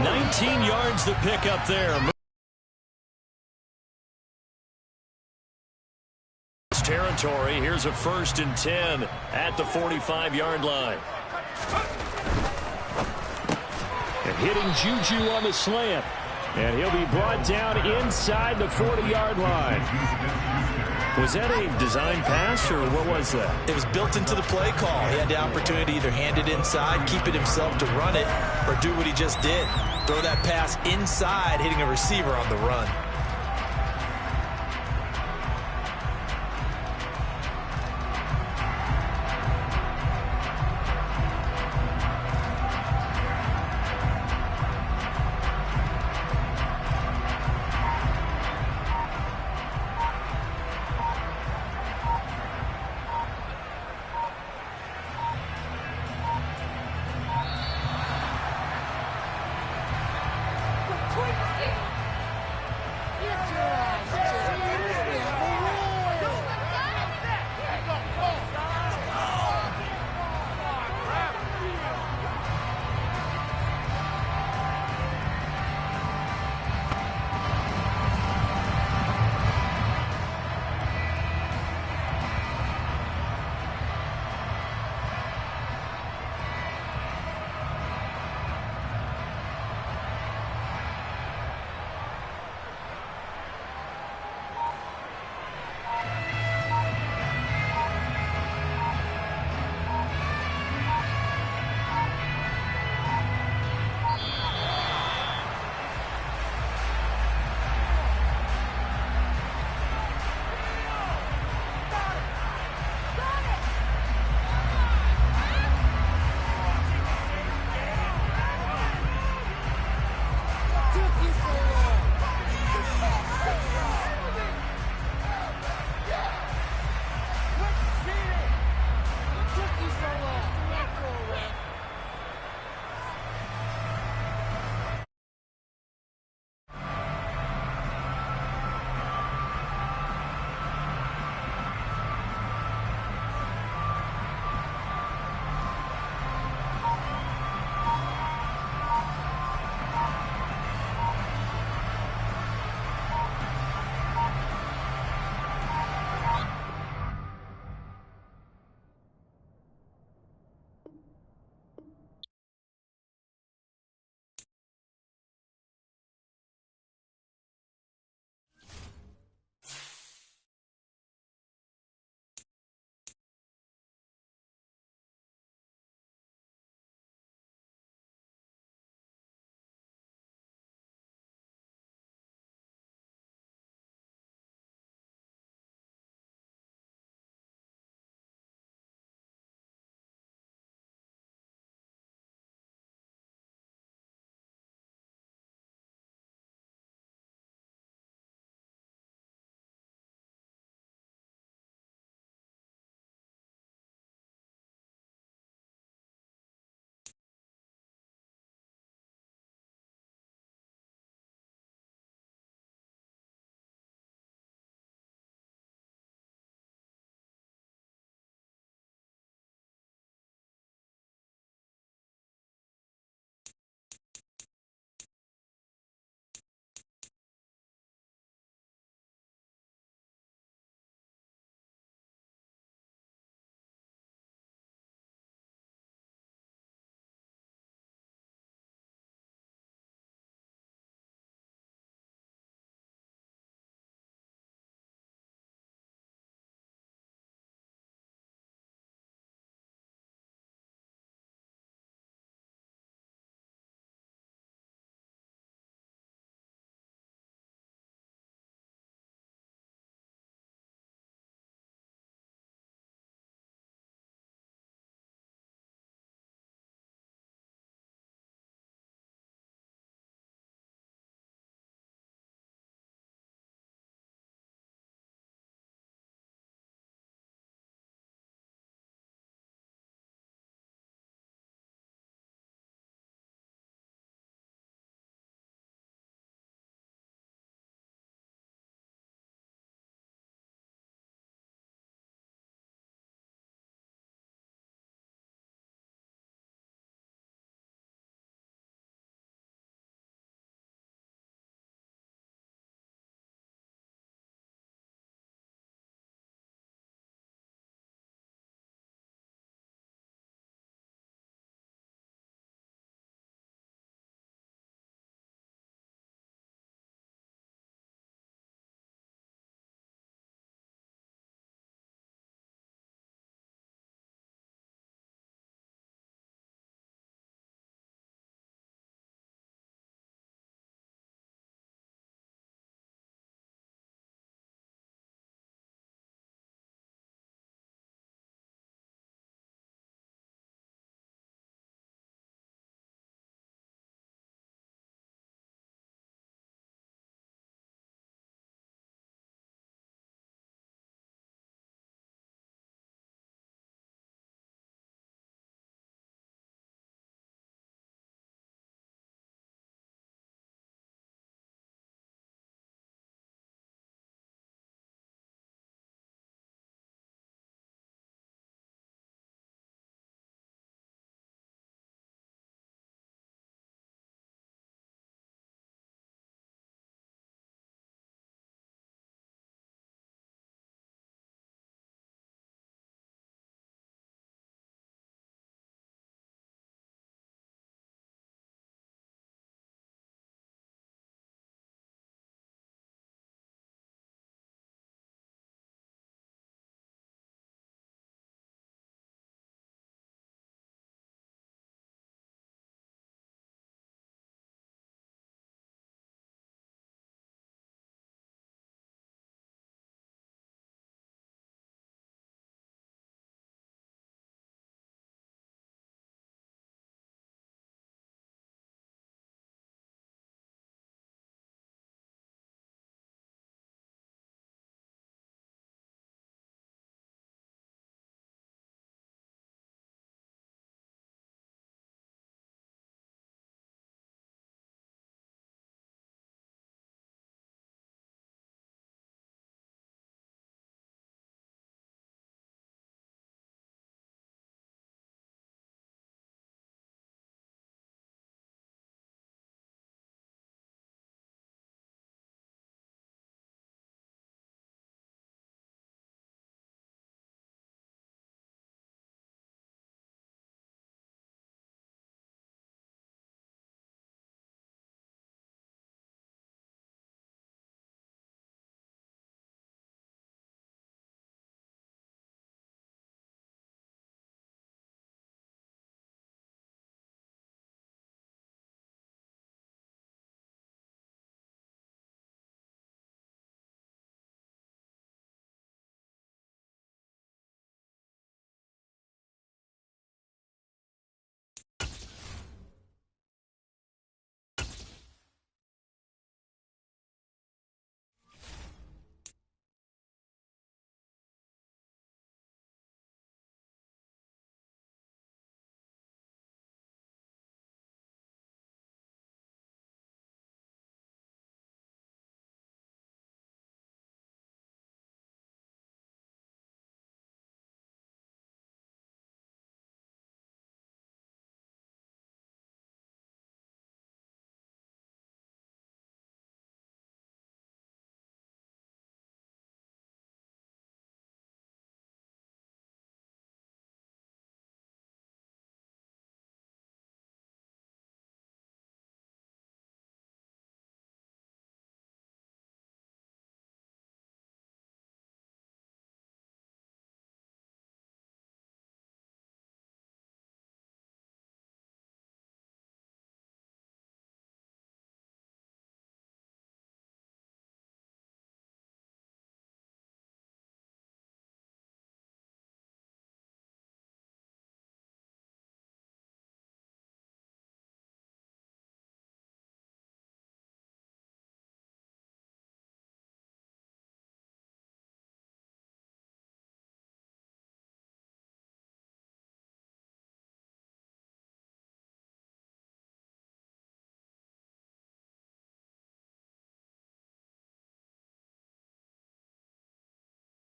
Speaker 2: 19 yards to pick up there. Territory. Here's a 1st and 10 at the 45-yard line. And hitting Juju on the slant. And he'll be brought down inside the 40-yard line. Was that a design pass, or what was that?
Speaker 3: It was built into the play call. He had the opportunity to either hand it inside, keep it himself to run it, or do what he just did. Throw that pass inside, hitting a receiver on the run.